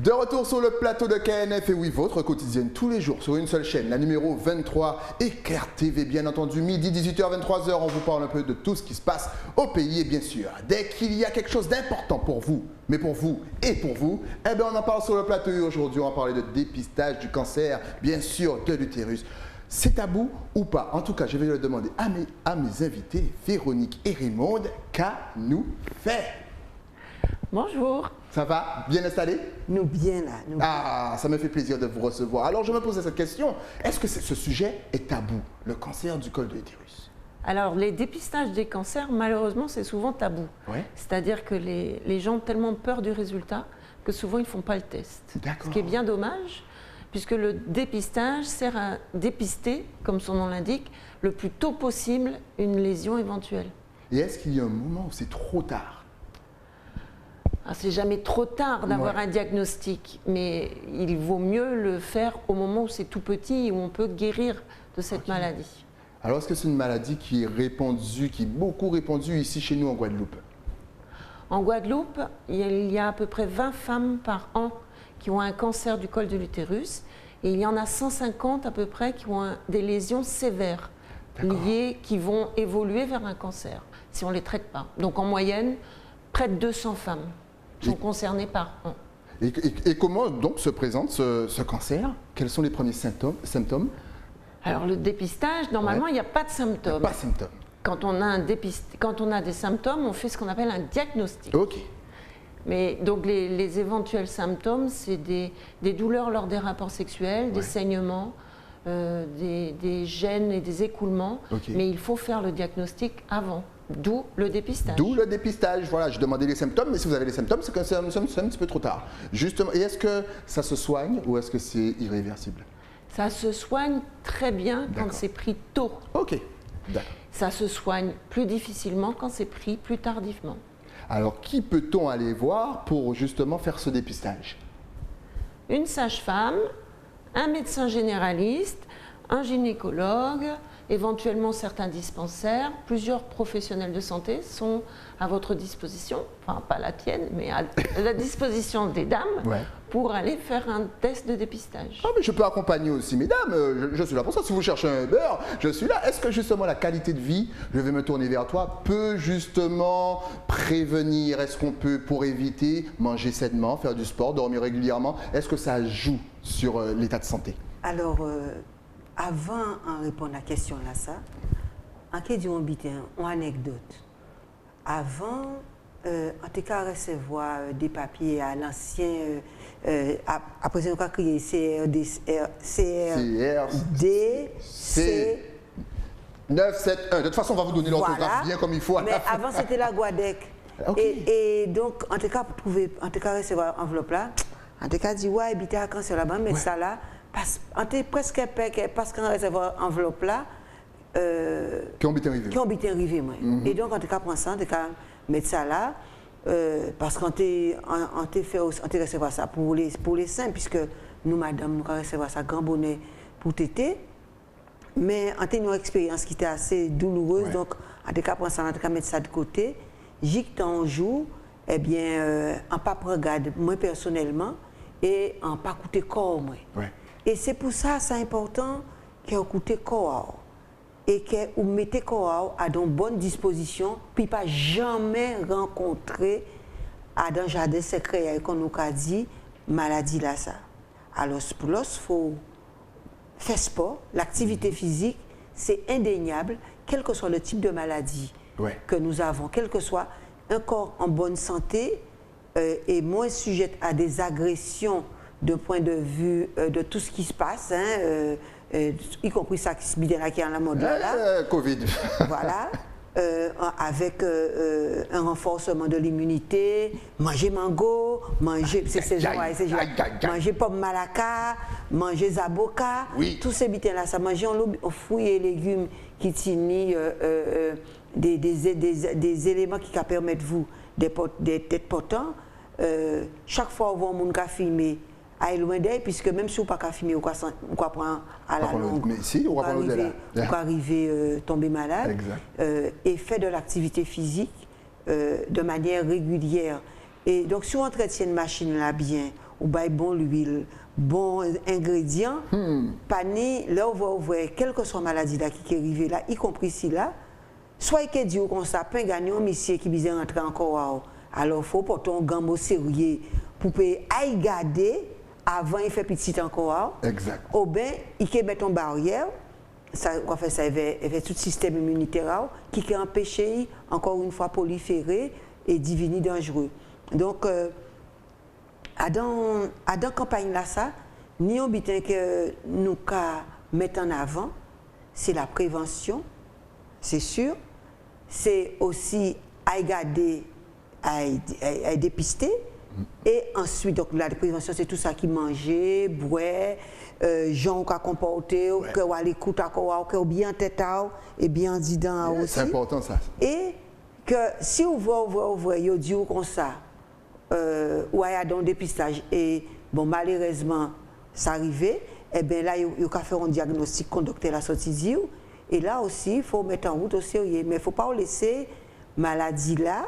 De retour sur le plateau de KNF et oui, votre quotidienne tous les jours sur une seule chaîne, la numéro 23 et CARE TV, bien entendu, midi, 18h, 23h, on vous parle un peu de tout ce qui se passe au pays et bien sûr, dès qu'il y a quelque chose d'important pour vous, mais pour vous et pour vous, eh bien on en parle sur le plateau et aujourd'hui on va parler de dépistage du cancer, bien sûr, de l'utérus. C'est tabou ou pas? En tout cas, je vais le demander à mes invités, Véronique et Raymond, qu'a nous fait? Bonjour. Ça va? Bien installé? Nous bien là. Ah, ça me fait plaisir de vous recevoir. Alors, je me posais cette question. Est-ce que ce sujet est tabou, le cancer du col de l'utérus? Alors, les dépistages des cancers, malheureusement, c'est souvent tabou. Ouais. C'est-à-dire que les gens ont tellement peur du résultat que souvent, ils ne font pas le test. D'accord. Ce qui est bien dommage, puisque le dépistage sert à dépister, comme son nom l'indique, le plus tôt possible une lésion éventuelle. Et est-ce qu'il y a un moment où c'est trop tard? Ah, c'est jamais trop tard d'avoir un diagnostic, mais il vaut mieux le faire au moment où c'est tout petit et où on peut guérir de cette maladie. Alors, est-ce que c'est une maladie qui est répandue, qui est beaucoup répandue ici chez nous en Guadeloupe? En Guadeloupe, il y a à peu près 20 femmes par an qui ont un cancer du col de l'utérus et il y en a 150 à peu près qui ont des lésions sévères liées, qui vont évoluer vers un cancer si on ne les traite pas. Donc en moyenne, près de 200 femmes sont concernées par an. Et comment donc se présente ce cancer? Quels sont les premiers symptômes? Alors le dépistage, normalement, il n'y a pas de symptômes. Pas de symptômes. Quand on a des symptômes, on fait ce qu'on appelle un diagnostic. Ok. Mais donc les éventuels symptômes, c'est des douleurs lors des rapports sexuels, des saignements, des gènes et des écoulements. Okay. Mais il faut faire le diagnostic avant, d'où le dépistage. D'où le dépistage. Voilà, je demandais les symptômes, mais si vous avez les symptômes, c'est que c'est un petit peu trop tard. Justement, et est-ce que ça se soigne ou est-ce que c'est irréversible? Ça se soigne très bien quand c'est pris tôt. Ok, d'accord. Ça se soigne plus difficilement quand c'est pris plus tardivement. Alors, qui peut-on aller voir pour justement faire ce dépistage? Une sage-femme, un médecin généraliste, un gynécologue, éventuellement certains dispensaires, plusieurs professionnels de santé sont à votre disposition, enfin pas la tienne, mais à la disposition des dames pour aller faire un test de dépistage. Ah, mais je peux accompagner aussi mesdames, je suis là pour ça. Si vous cherchez un beurre, je suis là. Est-ce que justement la qualité de vie, je vais me tourner vers toi, peut justement prévenir? Est-ce qu'on peut, pour éviter, manger sainement, faire du sport, dormir régulièrement? Est-ce que ça joue sur l'état de santé? Alors, avant de répondre à la question là, ça, en cas de une anecdote. Avant, en tout cas, recevoir des papiers à l'ancien, après on a crié CRD 971. De toute façon, on va vous donner l'orthographe bien comme il faut. Mais avant, c'était la Guadec. Et donc, en tout cas, pour trouver, en tout cas, recevoir l'enveloppe là, en tout cas, dit ouais, habiter à cancer là-bas, mais ça là, presque parce qu'on recevoir l'enveloppe là, qui ont bien arrivé. Qui ont bien arrivé, moi. Et donc, en tout cas, prendre ça, en tout cas, mettre ça là, parce qu'on te recevoir ça pour les seins, puisque nous, madame, nous recevoir ça grand bonnet pour tété. Mais on a une expérience qui était assez douloureuse, donc en tout cas, prendre ça, en tout cas, mettre ça de côté. J'y un jour, eh bien, en pas regarde, moi personnellement, et en pas coûter corps, moi. Et c'est pour ça, c'est important qu'on coûte corps et que vous mettez corps à de bonnes dispositions, puis pas jamais rencontrer à dans jardin secret qu'on nous a dit maladie là ça. Alors pour l'os, il faut faire sport, l'activité physique, c'est indéniable, quel que soit le type de maladie que nous avons, quel que soit un corps en bonne santé et moins sujet à des agressions de point de vue de tout ce qui se passe, y compris ça qui est en la mode là. Covid. Voilà. Avec un renforcement de l'immunité, manger mango, manger manger pomme malaka, manger zaboka, tous ces bitins là, ça manger en fruits et légumes qui tiennent des éléments qui permettent vous des têtes potentes. Chaque fois où on va filmer, à loin d'elle, puisque même si on n'a pas filmer, on va prendre à la longue, mais si, on va arriver tomber malade, et faire de l'activité physique de manière régulière. Et donc, si on entretient une machine là bien, ou bail bon l'huile, bon ingrédients, pani, là, on va ouvrir, quelle que soit la maladie là, qui est arrivée là, y compris ici là, soit qu'il dit comme ça, pas gagner un monsieur qui vient rentrer encore, alors il faut porter un gambo sérieux pour aille garder avant il fait petit encore. Exact. Ou bien, il peut mettre une barrière, ça, on fait ça avec tout le système immunitaire qui peut empêcher, encore une fois, proliférer et devenir dangereux. Donc, à dans campagne là, ça, ni un bitin que nous mettre en avant, c'est la prévention, c'est sûr. C'est aussi à garder, à dépister. Et ensuite, donc la prévention, c'est tout ça qui manger, boire, gens qui comporter, qui ont l'écoute, qui ont bien tête et bien dedans aussi. C'est important ça. Et que si vous voyez, vous dites comme ça, ou il y a un dépistage, et bon, malheureusement, ça arrivait, et bien là, il faut faire un diagnostic qu'on docteur la sortie dire. Et là aussi, il faut mettre en route au sérieux. Mais il ne faut pas laisser maladie là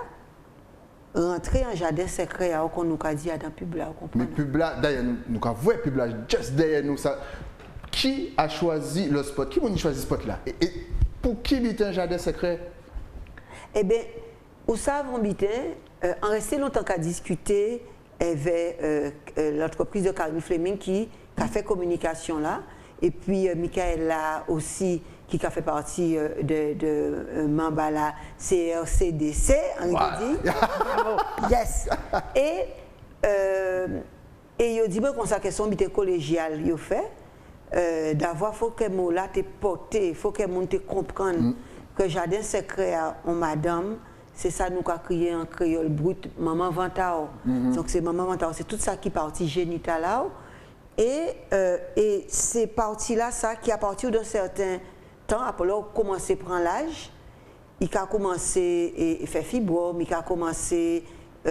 rentrer en jardin secret qu'on nous a dit dans le pub là. Mais pub là, d'ailleurs, nous avons vu pub là, juste derrière nous. Ça. Qui a choisi le spot? Qui a choisi ce spot là? Et pour qui habite un jardin secret? Eh bien, au savon bitin, en resté longtemps qu'à discuter avec l'entreprise de Carmi Fleming qui a fait communication là. Et puis, Michael là aussi, qui a fait partie de Mambala CRCDC, on dit. Yes. Et il dit que sa question collégiale, il fait, d'avoir, faut que mon là te porté, faut que mon te comprenne que jardin secret en madame, c'est ça nous a crié en créole brut, maman vantao. Donc c'est maman vantao, c'est tout ça qui partie génitale là. Et ces parties-là, ça, qui a parti d'un certain temps, après commencé à prendre l'âge, il a commencé à faire fibrome, il a commencé à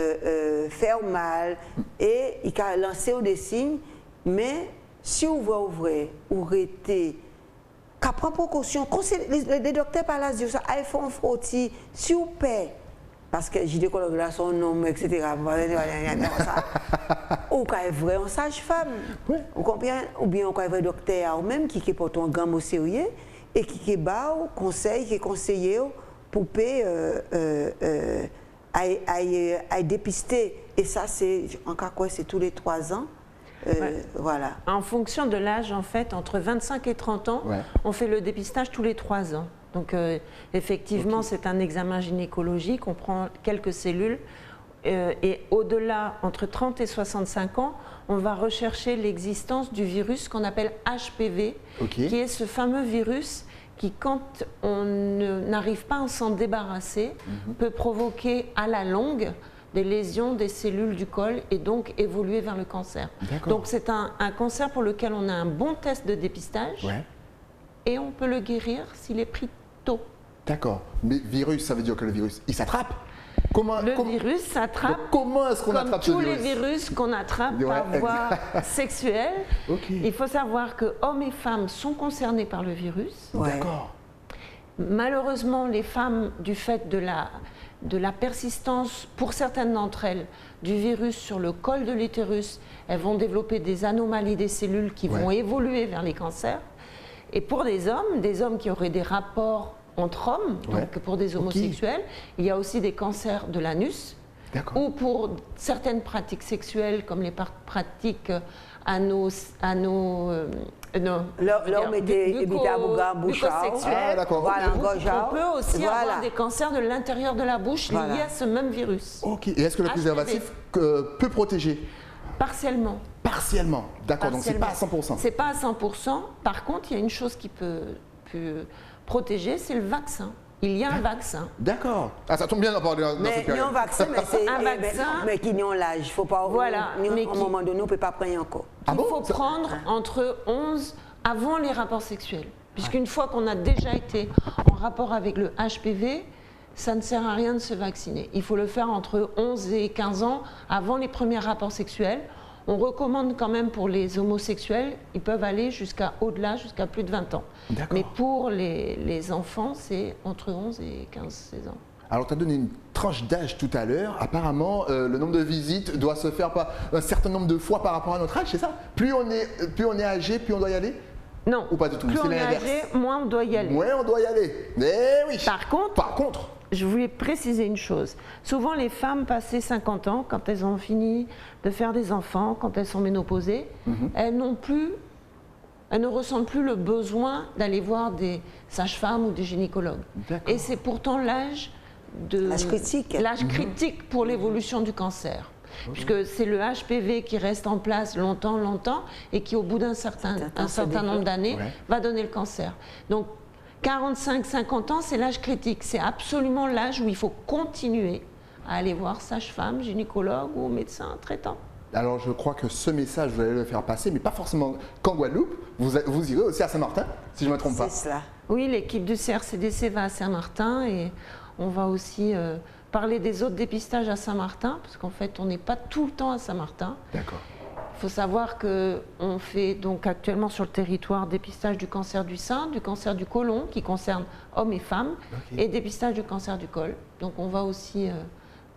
faire mal, et il a lancé des signes, mais si vous ouvrez, ou arrêtez, qu'à prendre précaution, les docteurs parlent de ça, il faut un frottis, si vous payez, parce que gynécologue là, son nom, etc. Ou quand est vrai en sage-femme, vous comprenez? Ou bien quand est vrai docteur, ou même qui porte un gamme au sérieux et qui est bas, conseil, qui est conseiller pour à dépister. Et ça, c'est en cas quoi, c'est tous les 3 ans. Voilà. En fonction de l'âge, en fait, entre 25 et 30 ans, on fait le dépistage tous les 3 ans. Donc, effectivement, c'est un examen gynécologique, on prend quelques cellules. Et au-delà, entre 30 et 65 ans, on va rechercher l'existence du virus qu'on appelle HPV, qui est ce fameux virus qui, quand on n'arrive pas à s'en débarrasser, peut provoquer à la longue des lésions des cellules du col et donc évoluer vers le cancer. Donc c'est un cancer pour lequel on a un bon test de dépistage et on peut le guérir s'il est pris tôt. D'accord. Mais virus, ça veut dire que le virus, il s'attrape? Le virus s'attrape comment est-ce qu'on attrape ce virus? Tous les virus qu'on attrape par voie sexuelle. Il faut savoir que hommes et femmes sont concernés par le virus. D'accord. Malheureusement, les femmes, du fait de la persistance, pour certaines d'entre elles, du virus sur le col de l'utérus, elles vont développer des anomalies des cellules qui vont évoluer vers les cancers. Et pour des hommes qui auraient des rapports entre hommes, donc pour des homosexuels, il y a aussi des cancers de l'anus, ou pour certaines pratiques sexuelles, comme les pratiques on peut aussi avoir des cancers de l'intérieur de la bouche liés à ce même virus. Et est-ce que le préservatif peut protéger? Partiellement. Partiellement, d'accord, donc c'est pas à 100%. C'est pas à 100%. Par contre, il y a une chose qui peut protéger, c'est le vaccin. Il y a un vaccin. D'accord. Ah, ça tombe bien d'en parler dans cette période. Mais il y a un vaccin, mais c'est un vaccin. Mais qui n'a l'âge. Il ne faut pas. Voilà. À un moment donné, on ne peut pas prendre encore. Il faut prendre entre 11 avant les rapports sexuels. Puisqu'une fois qu'on a déjà été en rapport avec le HPV, ça ne sert à rien de se vacciner. Il faut le faire entre 11 et 15 ans avant les premiers rapports sexuels. On recommande quand même pour les homosexuels, ils peuvent aller jusqu'à au-delà, jusqu'à plus de 20 ans. Mais pour les enfants, c'est entre 11 et 15-16 ans. Alors, tu as donné une tranche d'âge tout à l'heure. Apparemment, le nombre de visites doit se faire par un certain nombre de fois par rapport à notre âge, c'est ça? Plus on est âgé, plus on doit y aller? Non. Ou pas du tout? Plus C'est on est l'inverse. âgé, moins on doit y aller. Moins on doit y aller. Eh oui. Par contre, je voulais préciser une chose. Souvent, les femmes passées 50 ans, quand elles ont fini de faire des enfants, quand elles sont ménopausées, elles ne ressentent plus le besoin d'aller voir des sages-femmes ou des gynécologues. Et c'est pourtant l'âge critique pour l'évolution du cancer. Puisque c'est le HPV qui reste en place longtemps et qui, au bout d'un certain nombre d'années, va donner le cancer. Donc, 45-50 ans, c'est l'âge critique. C'est absolument l'âge où il faut continuer à aller voir sage-femme, gynécologue ou médecin traitant. Alors, je crois que ce message, vous allez le faire passer, mais pas forcément qu'en Guadeloupe. Vous irez aussi à Saint-Martin, si je ne me trompe pas. C'est cela. Oui, l'équipe du CRCDC va à Saint-Martin et on va aussi parler des autres dépistages à Saint-Martin, parce qu'en fait, on n'est pas tout le temps à Saint-Martin. D'accord. Il faut savoir qu'on fait donc actuellement sur le territoire dépistage du cancer du sein, du cancer du côlon, qui concerne hommes et femmes, et dépistage du cancer du col. Donc on va aussi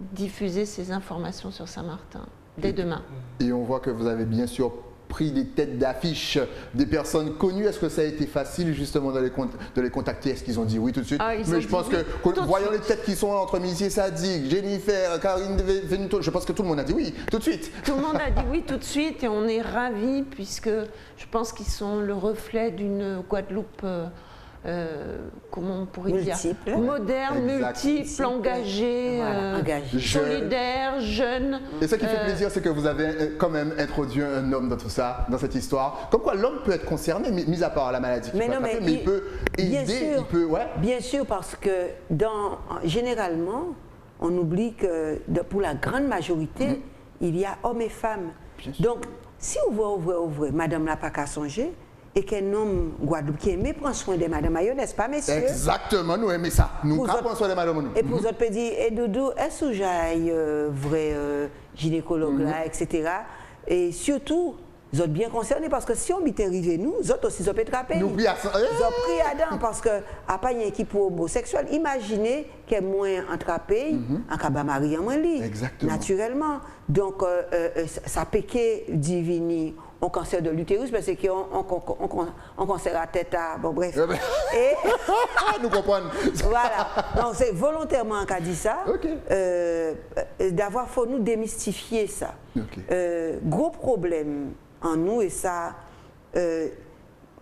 diffuser ces informations sur Saint-Martin dès demain. Et on voit que vous avez bien sûr pris des têtes d'affiche des personnes connues. Est-ce que ça a été facile justement de les contacter? Est-ce qu'ils ont dit oui tout de suite? Mais je pense que, voyant les têtes qui sont là entre Missy et Sadik, Jennifer, Karine Venuto, je pense que tout le monde a dit oui tout de suite. Tout le monde a dit oui tout de suite et on est ravis puisque je pense qu'ils sont le reflet d'une Guadeloupe comment on pourrait dire, moderne, multiple, engagée, solidaire, jeune. Et ce qui fait plaisir, c'est que vous avez quand même introduit un homme dans tout ça, dans cette histoire. Comme quoi l'homme peut être concerné, mis à part la maladie qu'il peut attraper, mais il peut aider, il peut... Ouais. Bien sûr, parce que généralement, on oublie que pour la grande majorité, il y a hommes et femmes. Donc, si on voit, madame n'a pas qu'à songer, et qu'un homme Guadeloupe qui aime prendre soin des madame Ayo, n'est-ce pas, messieurs? Exactement, nous aimons ça. Nous prenons soin des madame. Et pour vous autres, peut dire, et Doudou, est-ce que j'ai vrai gynécologue là, etc. Et surtout, vous êtes bien concernés parce que si on m'était arrivé, nous autres aussi, vous êtes attrapés. Nous avons pris à dents parce que, à part une équipe homosexuelle, imaginez qu'il y a moins attrapé en cas de mari en moins lit. Exactement. Naturellement. Donc, ça péquait divini. On cancer de l'utérus, parce qu'on cancer à tête à... Bon, bref. Et, nous comprenons. Voilà. Donc, c'est volontairement qu'a dit ça. Faut nous démystifier ça. Gros problème en nous, et ça,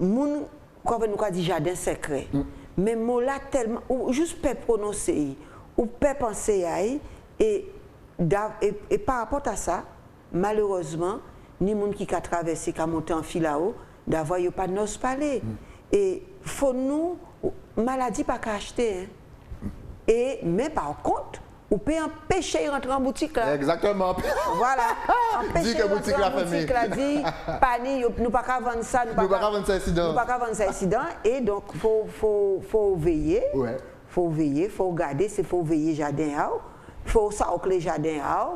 nous avons dit jardin secret. Mais moi là, tellement, ou juste peut prononcer, ou peut penser à et par rapport à ça, malheureusement, ni monde qui a traversé, qui a monté en fil là-haut, d'avoir pas de nos palais. Et faut nous, maladie pas qu'à acheter. Et, mais par contre, on peut empêcher de rentrer en boutique là. Exactement. Voilà. Dit que boutique la fermée. Dit, pani, nous pas qu'à vendre ça, nous pas qu'à vendre ça incident. Et donc, faut veiller. Faut veiller, faut regarder, faut veiller jardin là. Faut savoir que les jardins là.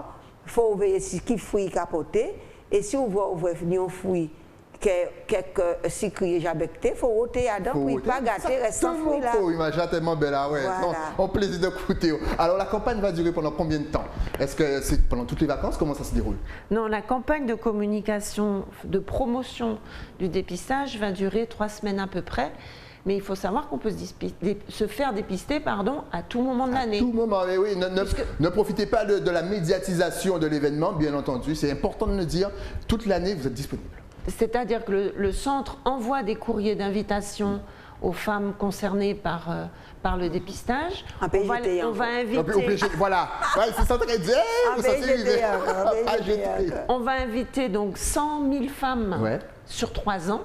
Faut veiller si qui fruits capoter. Et si on voit venir un fruit, quelques sucriers jabectés, il faut ôter à dents pour ne pas gâter, reste sans fruit là. Oui, j'ai tellement belle là, ouais. Voilà. On plaisir d'écouter. Alors la campagne va durer pendant combien de temps? Est-ce que c'est pendant toutes les vacances? Comment ça se déroule? Non, la campagne de communication, de promotion du dépistage va durer 3 semaines à peu près. Mais il faut savoir qu'on peut se faire dépister à tout moment de l'année. À tout moment, oui. Ne profitez pas de la médiatisation de l'événement, bien entendu. C'est important de le dire. Toute l'année, vous êtes disponible. C'est-à-dire que le centre envoie des courriers d'invitation aux femmes concernées par le dépistage. On va inviter... Voilà. C'est ça très bien. On va inviter donc 100 000 femmes sur 3 ans.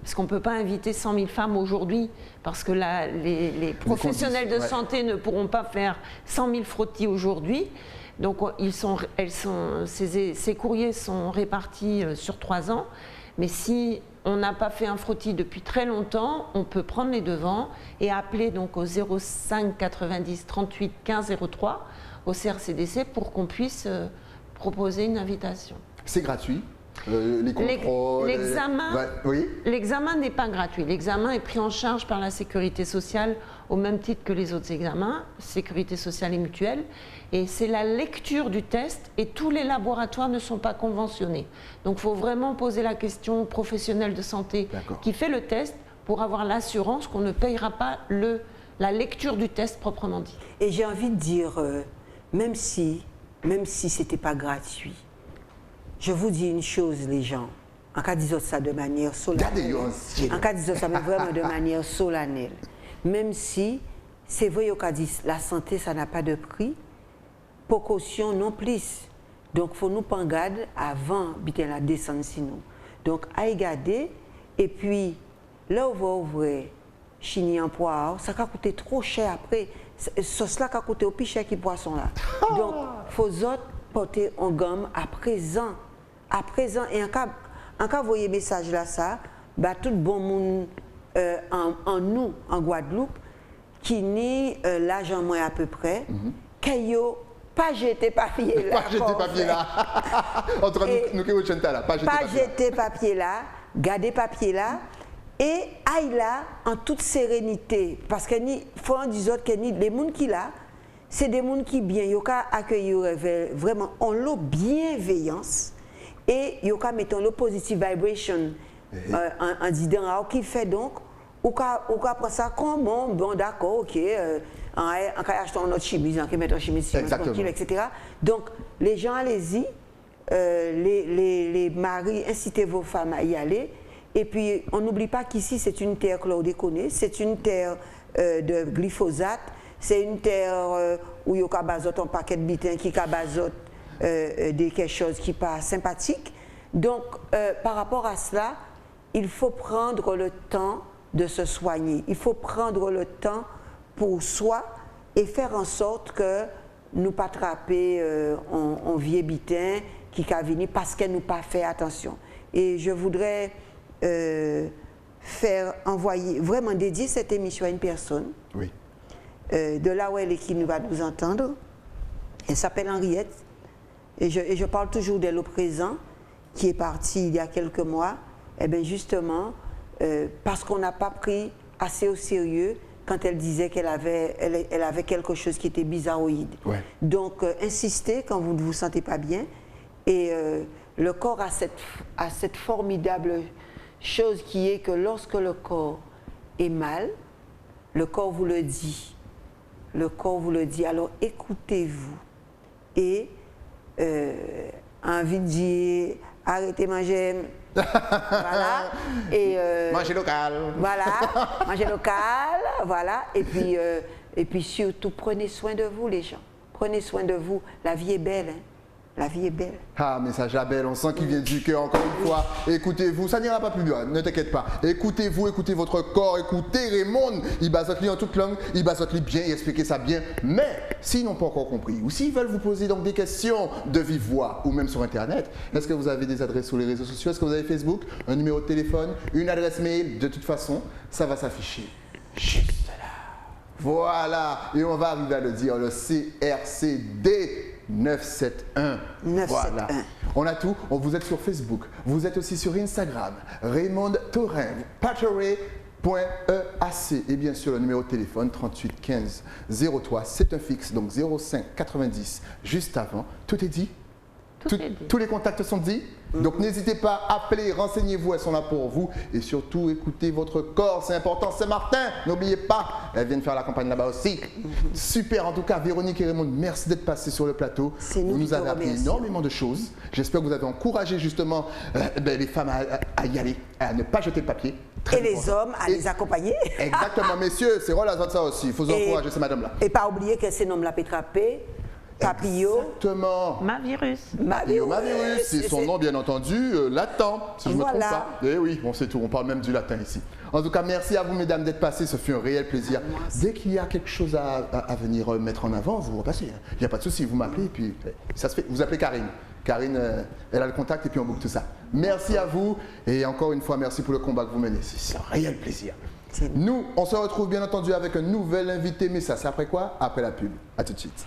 Parce qu'on ne peut pas inviter 100 000 femmes aujourd'hui, parce que les professionnels de santé ne pourront pas faire 100 000 frottis aujourd'hui. Donc ces courriers sont répartis sur 3 ans. Mais si on n'a pas fait un frottis depuis très longtemps, on peut prendre les devants et appeler donc au 05 90 38 15 03 au CRCDC pour qu'on puisse proposer une invitation. C'est gratuit. Les contrôles. L'examen oui. L'examen n'est pas gratuit. L'examen est pris en charge par la sécurité sociale au même titre que les autres examens, sécurité sociale et mutuelle. Et c'est la lecture du test et tous les laboratoires ne sont pas conventionnés. Donc il faut vraiment poser la question au professionnel de santé qui fait le test pour avoir l'assurance qu'on ne payera pas la lecture du test proprement dit. Et j'ai envie de dire, même si ce n'était pas gratuit, je vous dis une chose, les gens, en cas disant ça de manière solennelle, en cas disant ça mais vraiment de manière solennelle, même si c'est vrai au cas dit la santé ça n'a pas de prix, précaution non plus. Donc il faut nous prendre garde avant de la descente sinon. Donc à regarder et puis là où vous ouvrez chini en poire, ça va coûter trop cher après. Sauce là va coûter au plus cher que poisson là. Donc faut autres porter en gamme à présent et en cas vous voyez message là ça, bah tout bon monde en nous en Guadeloupe qui ni l'argent moins à peu près, qu'ayo pas jeter papier là. Pas jeter papier là. Entre nous qui chantons là, pas jeter papier là, garder papier là. Et aille là en toute sérénité parce que faut en dire que les gens qui là c'est des gens qui bien yo ka accueillir vraiment en l'eau bienveillance et yo ka mettons le positive vibration en disant qui fait donc ou ka prendre ça comme bon d'accord OK en ka acheter notre chemise en mettre en chemise tranquille etc. Donc les gens allez-y les maris incitez vos femmes à y aller. Et puis, on n'oublie pas qu'ici, c'est une terre chlordéconée, c'est une terre de glyphosate, c'est une terre où il y a un paquet de bitins qui cabazote quelque chose qui n'est pas sympathique. Donc, par rapport à cela, il faut prendre le temps de se soigner. Il faut prendre le temps pour soi et faire en sorte que nous ne pas attraper en vieux bitin qui a venu parce qu'elle nous pas fait attention. Et je voudrais faire envoyer, vraiment dédier cette émission à une personne. Oui. De là où elle est qui nous va nous entendre. Elle s'appelle Henriette. Et je parle toujours d'elle au présent, qui est partie il y a quelques mois. Et bien justement, parce qu'on n'a pas pris assez au sérieux quand elle disait qu'elle avait quelque chose qui était bizarroïde. Ouais. Donc, insistez quand vous ne vous sentez pas bien. Et le corps a cette formidable chose qui est que lorsque le corps est mal, le corps vous le dit. Le corps vous le dit. Alors écoutez-vous. Et envie de dire, arrêtez de manger. Voilà. Et manger local. Voilà. Manger local. Voilà. Et puis surtout, prenez soin de vous, les gens. Prenez soin de vous. La vie est belle. Hein. La vie est belle. Ah, message à belle, on sent qu'il vient du cœur, encore une fois. Écoutez-vous, ça n'ira pas plus loin, ne t'inquiète pas. Écoutez-vous, écoutez votre corps, écoutez Raymond. Il basote-lui en toute langue, il basote-lui bien, il explique ça bien. Mais s'ils n'ont pas encore compris, ou s'ils veulent vous poser donc des questions de vive voix, ou même sur Internet, est-ce que vous avez des adresses sur les réseaux sociaux? Est-ce que vous avez Facebook, un numéro de téléphone, une adresse mail? De toute façon, ça va s'afficher juste là. Voilà, et on va arriver à le dire, le CRCD. 971. Voilà. On a tout. Vous êtes sur Facebook. Vous êtes aussi sur Instagram. Raymond Taurin. Patteray.eac. Et bien sûr, le numéro de téléphone 38 15 03. C'est un fixe, donc 05 90 juste avant. Tout est dit. Tous les contacts sont dits. Donc n'hésitez pas, appelez, renseignez-vous, elles sont là pour vous. Et surtout, écoutez votre corps, c'est important. C'est Martin, n'oubliez pas, elle vient de faire la campagne là-bas aussi. Super, en tout cas, Véronique et Raymond, merci d'être passés sur le plateau. Vous nous avez appris énormément de choses. J'espère que vous avez encouragé justement les femmes à y aller, à ne pas jeter le papier. Et les hommes à les accompagner. Exactement, messieurs, c'est rôle à ça aussi. Il faut encourager ces madames-là. Et pas oublier que ces noms-là peuvent trapper. Papillot. Exactement. Mavirus. Mavirus, c'est son nom bien entendu latin, si je ne me trompe pas. Eh oui, on sait tout, on parle même du latin ici. En tout cas, merci à vous mesdames d'être passées, ce fut un réel plaisir. Dès qu'il y a quelque chose à venir mettre en avant, vous repassez. Il n'y a pas de souci, vous m'appelez et puis ça se fait. Vous appelez Karine. Karine, elle a le contact et puis on boucle tout ça. Merci à vous et encore une fois, merci pour le combat que vous menez. C'est un réel plaisir. Nous, on se retrouve bien entendu avec un nouvel invité, mais ça, c'est après quoi? Après la pub. À tout de suite.